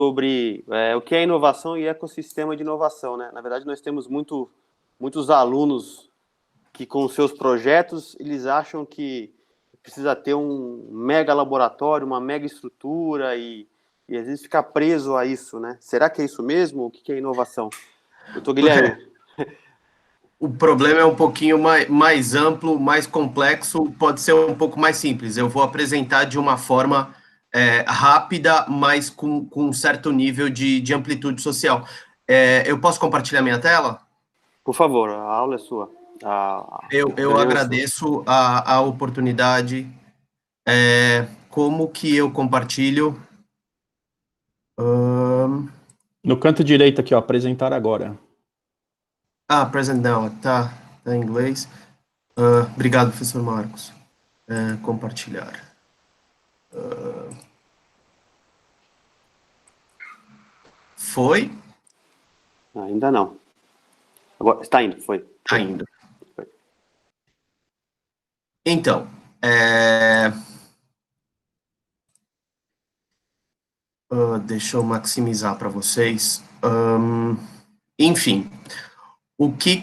sobre o que é inovação e ecossistema de inovação, né? Na verdade, nós temos muitos alunos que, com seus projetos, eles acham que precisa ter um mega laboratório, uma mega estrutura e às vezes ficar preso a isso, né? Será que é isso mesmo? O que é inovação? Doutor Guilherme. O problema é um pouquinho mais amplo, mais complexo, pode ser um pouco mais simples. Eu vou apresentar de uma forma rápida, mas com um certo nível de amplitude social. Eu posso compartilhar minha tela? Por favor, a aula é sua. Eu agradeço a oportunidade. Como que eu compartilho? No canto direito aqui, ó, apresentar agora. Present now, tá em inglês. Obrigado, professor Marcos. Compartilhar. Foi? Ainda não. Agora, está indo, foi. Está indo. Então, deixa eu maximizar para vocês. Enfim, o que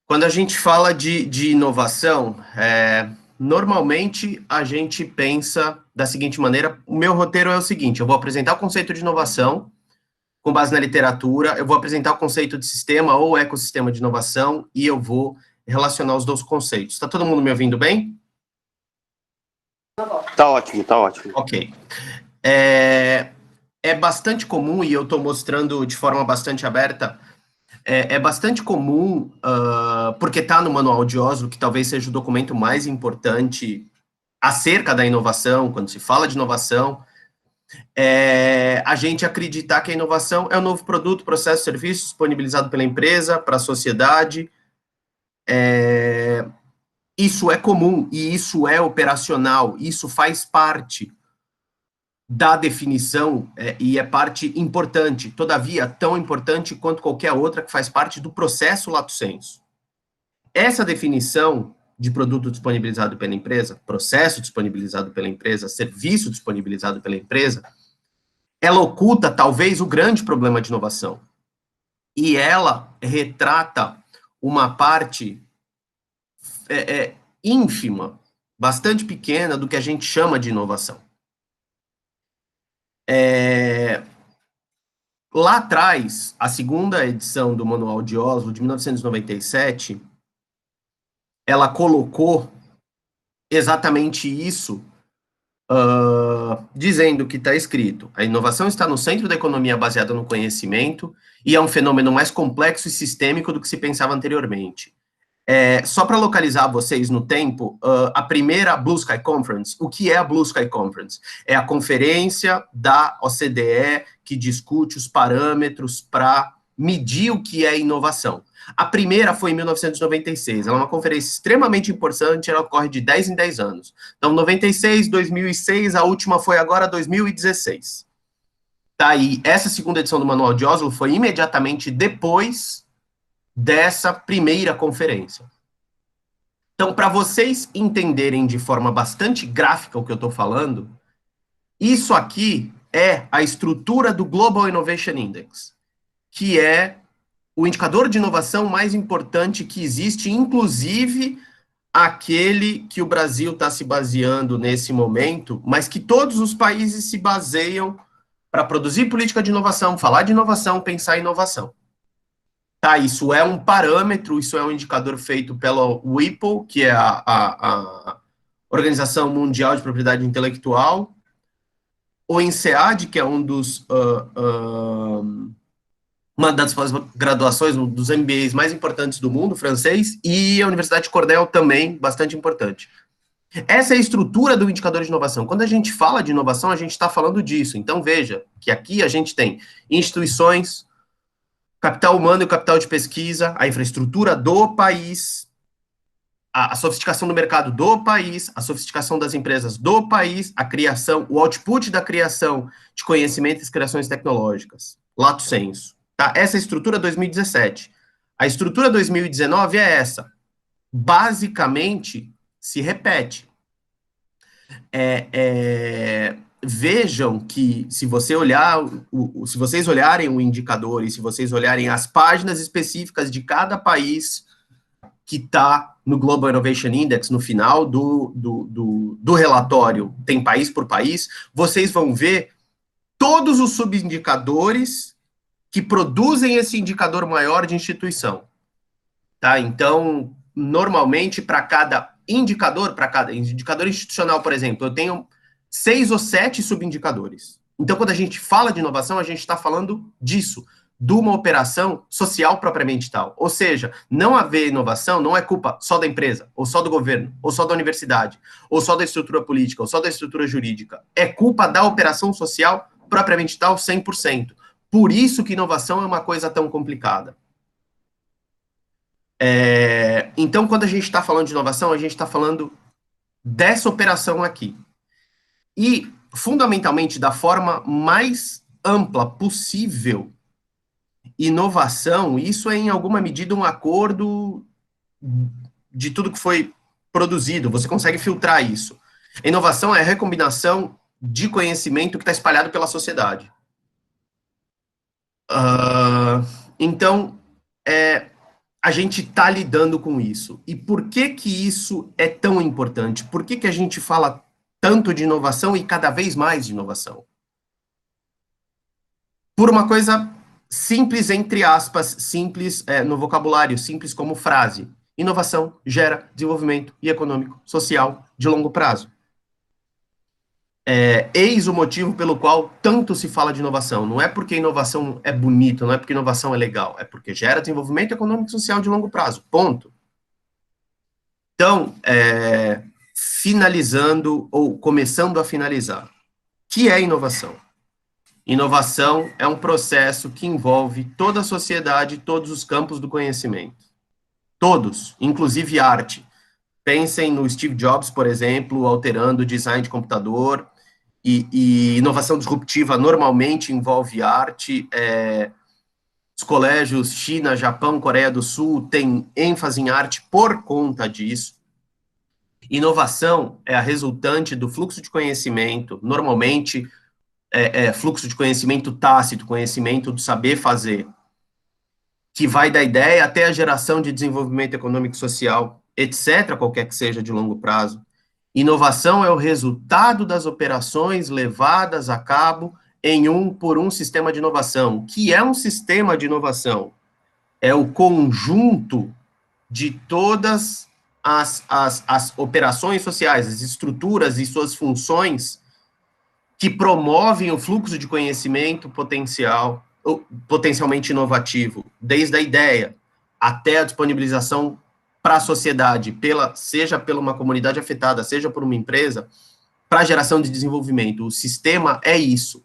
quando a gente fala de inovação, normalmente a gente pensa da seguinte maneira, o meu roteiro é o seguinte, eu vou apresentar o conceito de inovação, com base na literatura, eu vou apresentar o conceito de sistema ou ecossistema de inovação, e eu vou relacionar os dois conceitos. Está todo mundo me ouvindo bem? Tá ótimo, tá ótimo. Ok. É bastante comum, e eu estou mostrando de forma bastante aberta, é bastante comum, porque está no Manual de Oslo, que talvez seja o documento mais importante acerca da inovação, quando se fala de inovação, a gente acreditar que a inovação é um novo produto, processo, serviço disponibilizado pela empresa para a sociedade. Isso é comum e isso é operacional, isso faz parte da definição e é parte importante, todavia tão importante quanto qualquer outra que faz parte do processo lato sensu. Essa definição de produto disponibilizado pela empresa, processo disponibilizado pela empresa, serviço disponibilizado pela empresa, ela oculta talvez o grande problema de inovação. E ela retrata uma parte ínfima, bastante pequena do que a gente chama de inovação. Lá atrás, a segunda edição do Manual de Oslo, de 1997, ela colocou exatamente isso, dizendo que está escrito: a inovação está no centro da economia baseada no conhecimento e é um fenômeno mais complexo e sistêmico do que se pensava anteriormente. Só para localizar vocês no tempo, a primeira Blue Sky Conference, o que é a Blue Sky Conference? É a conferência da OCDE que discute os parâmetros para medir o que é inovação. A primeira foi em 1996, ela é uma conferência extremamente importante, ela ocorre de 10 em 10 anos. Então, 96, 2006, a última foi agora 2016. Tá aí, essa segunda edição do Manual de Oslo foi imediatamente depois dessa primeira conferência. Então, para vocês entenderem de forma bastante gráfica o que eu estou falando, isso aqui é a estrutura do Global Innovation Index, que é o indicador de inovação mais importante que existe, inclusive aquele que o Brasil está se baseando nesse momento, mas que todos os países se baseiam para produzir política de inovação, falar de inovação, pensar em inovação. Tá, isso é um parâmetro, isso é um indicador feito pela WIPO, que é a Organização Mundial de Propriedade Intelectual, o INSEAD, que é uma das pós-graduações, um dos MBAs mais importantes do mundo, francês, e a Universidade de Cornell também, bastante importante. Essa é a estrutura do indicador de inovação. Quando a gente fala de inovação, a gente está falando disso. Então, veja que aqui a gente tem instituições, capital humano e o capital de pesquisa, a infraestrutura do país, a sofisticação do mercado do país, a sofisticação das empresas do país, a criação, o output da criação de conhecimento e criações tecnológicas, lato sensu. Tá? Essa é a estrutura 2017. A estrutura 2019 é essa. Basicamente, se repete. vejam que, se você olhar, se vocês olharem o indicador e se vocês olharem as páginas específicas de cada país que está no Global Innovation Index, no final do relatório, tem país por país, vocês vão ver todos os subindicadores que produzem esse indicador maior de instituição. Tá? Então, normalmente, para cada indicador institucional, por exemplo, eu tenho 6 ou 7 subindicadores. Então, quando a gente fala de inovação, a gente está falando disso, de uma operação social propriamente tal. Ou seja, não haver inovação não é culpa só da empresa, ou só do governo, ou só da universidade, ou só da estrutura política, ou só da estrutura jurídica. É culpa da operação social propriamente tal, 100%. Por isso que inovação é uma coisa tão complicada. Então, quando a gente está falando de inovação, a gente está falando dessa operação aqui. E, fundamentalmente, da forma mais ampla possível, inovação, isso é, em alguma medida, um acordo de tudo que foi produzido. Você consegue filtrar isso. Inovação é a recombinação de conhecimento que está espalhado pela sociedade. Então, a gente está lidando com isso. E por que que isso é tão importante? Por que que a gente fala tanto de inovação e cada vez mais de inovação? Por uma coisa simples, entre aspas, simples no vocabulário, simples como frase. Inovação gera desenvolvimento e econômico, social, de longo prazo. Eis o motivo pelo qual tanto se fala de inovação. Não é porque inovação é bonita, não é porque inovação é legal, é porque gera desenvolvimento econômico e social de longo prazo, ponto. Então, finalizando, ou começando a finalizar, o que é inovação? Inovação é um processo que envolve toda a sociedade, todos os campos do conhecimento. Todos, inclusive arte. Pensem no Steve Jobs, por exemplo, alterando o design de computador, e inovação disruptiva normalmente envolve arte. Os colégios China, Japão, Coreia do Sul têm ênfase em arte por conta disso. Inovação é a resultante do fluxo de conhecimento, normalmente fluxo de conhecimento tácito, conhecimento do saber fazer, que vai da ideia até a geração de desenvolvimento econômico e social, etc., qualquer que seja de longo prazo. Inovação é o resultado das operações levadas a cabo por um sistema de inovação. O que é um sistema de inovação? É o conjunto de todas as operações sociais, as estruturas e suas funções que promovem o fluxo de conhecimento potencialmente inovativo, desde a ideia até a disponibilização para a sociedade, seja pela uma comunidade afetada, seja por uma empresa, para a geração de desenvolvimento. O sistema é isso.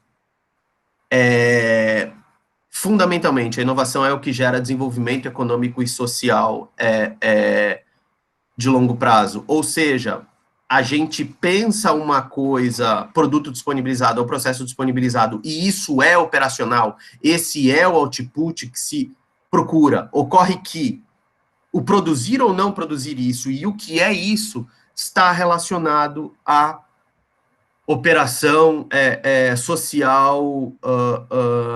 Fundamentalmente, a inovação é o que gera desenvolvimento econômico e social de longo prazo. Ou seja, a gente pensa uma coisa, produto disponibilizado ou processo disponibilizado, e isso é operacional, esse é o output que se procura. Ocorre que o produzir ou não produzir isso, e o que é isso, está relacionado à operação social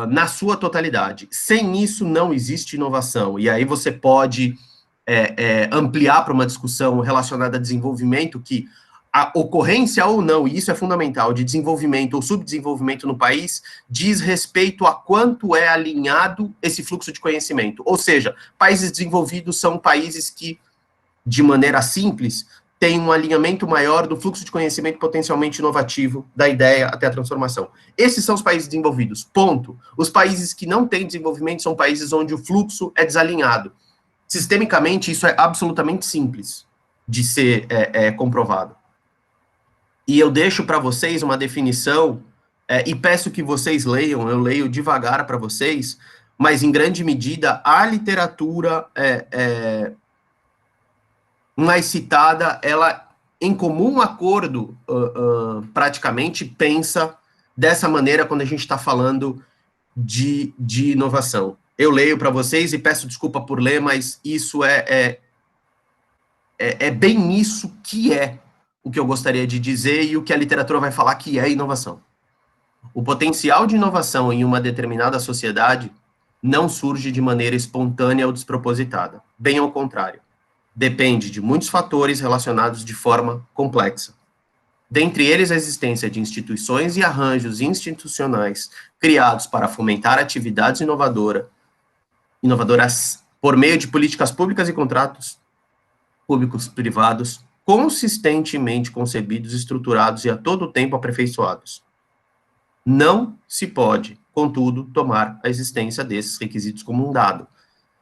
na sua totalidade. Sem isso, não existe inovação. E aí você pode ampliar para uma discussão relacionada a desenvolvimento, que a ocorrência ou não, e isso é fundamental, de desenvolvimento ou subdesenvolvimento no país, diz respeito a quanto é alinhado esse fluxo de conhecimento. Ou seja, países desenvolvidos são países que, de maneira simples, têm um alinhamento maior do fluxo de conhecimento potencialmente inovativo, da ideia até a transformação. Esses são os países desenvolvidos, ponto. Os países que não têm desenvolvimento são países onde o fluxo é desalinhado. Sistemicamente, isso é absolutamente simples de ser comprovado. E eu deixo para vocês uma definição, e peço que vocês leiam, eu leio devagar para vocês, mas em grande medida a literatura mais citada, ela, em comum acordo, praticamente pensa dessa maneira quando a gente está falando de inovação. Eu leio para vocês e peço desculpa por ler, mas isso é bem isso que é o que eu gostaria de dizer e o que a literatura vai falar que é inovação. O potencial de inovação em uma determinada sociedade não surge de maneira espontânea ou despropositada. Bem ao contrário. Depende de muitos fatores relacionados de forma complexa. Dentre eles, a existência de instituições e arranjos institucionais criados para fomentar atividades inovadoras por meio de políticas públicas e contratos públicos privados consistentemente concebidos, estruturados e a todo tempo aperfeiçoados. Não se pode, contudo, tomar a existência desses requisitos como um dado.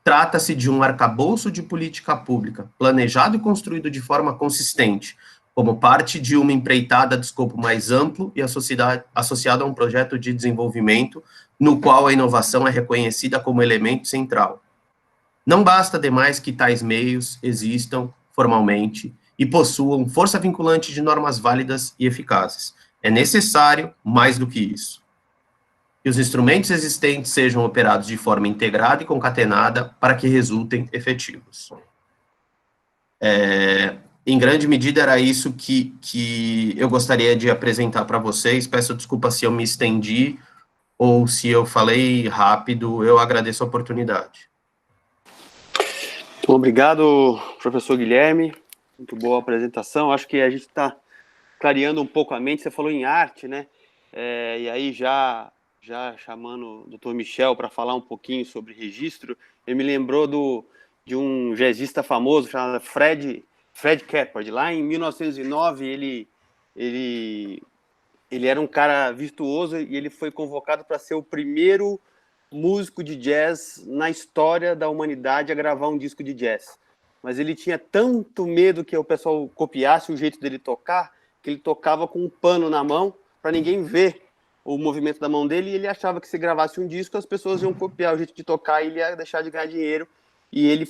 Trata-se de um arcabouço de política pública, planejado e construído de forma consistente, como parte de uma empreitada de escopo mais amplo e associado a um projeto de desenvolvimento, no qual a inovação é reconhecida como elemento central. Não basta, demais, que tais meios existam formalmente e possuam força vinculante de normas válidas e eficazes. É necessário mais do que isso. Que os instrumentos existentes sejam operados de forma integrada e concatenada para que resultem efetivos. Em grande medida, era isso que eu gostaria de apresentar para vocês. Peço desculpa se eu me estendi ou se eu falei rápido, eu agradeço a oportunidade. Obrigado, professor Guilherme. Muito boa apresentação. Acho que a gente está clareando um pouco a mente. Você falou em arte, né? E aí, já chamando o Dr. Michel para falar um pouquinho sobre registro, ele me lembrou de um jazzista famoso chamado Fred Shepard. Lá em 1909, ele era um cara virtuoso e ele foi convocado para ser o primeiro músico de jazz na história da humanidade a gravar um disco de jazz. Mas ele tinha tanto medo que o pessoal copiasse o jeito dele tocar, que ele tocava com um pano na mão para ninguém ver o movimento da mão dele, e ele achava que se gravasse um disco as pessoas iam copiar o jeito de tocar e ele ia deixar de ganhar dinheiro. E ele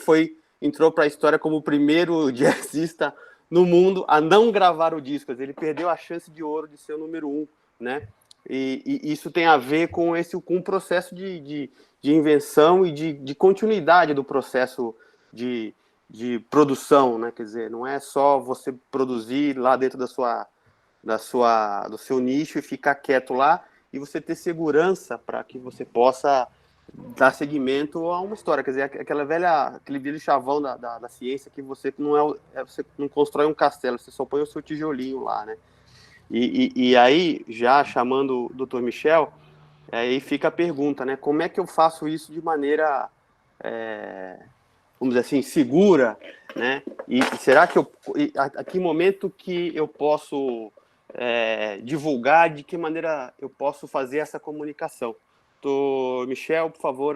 entrou para a história como o primeiro jazzista no mundo a não gravar o disco. Ele perdeu a chance de ouro de ser o número 1, né? E isso tem a ver com o processo de invenção e de continuidade do processo de produção, né? Quer dizer, não é só você produzir lá dentro do seu nicho e ficar quieto lá e você ter segurança para que você possa dar seguimento a uma história. Quer dizer, aquele velho chavão da ciência que você você não constrói um castelo, você só põe o seu tijolinho lá, né? E aí, já chamando o Dr. Michel, aí fica a pergunta, né? Como é que eu faço isso de maneira, vamos dizer assim, segura, né? E será que a que momento que eu posso divulgar, de que maneira eu posso fazer essa comunicação? Dr. Michel, por favor,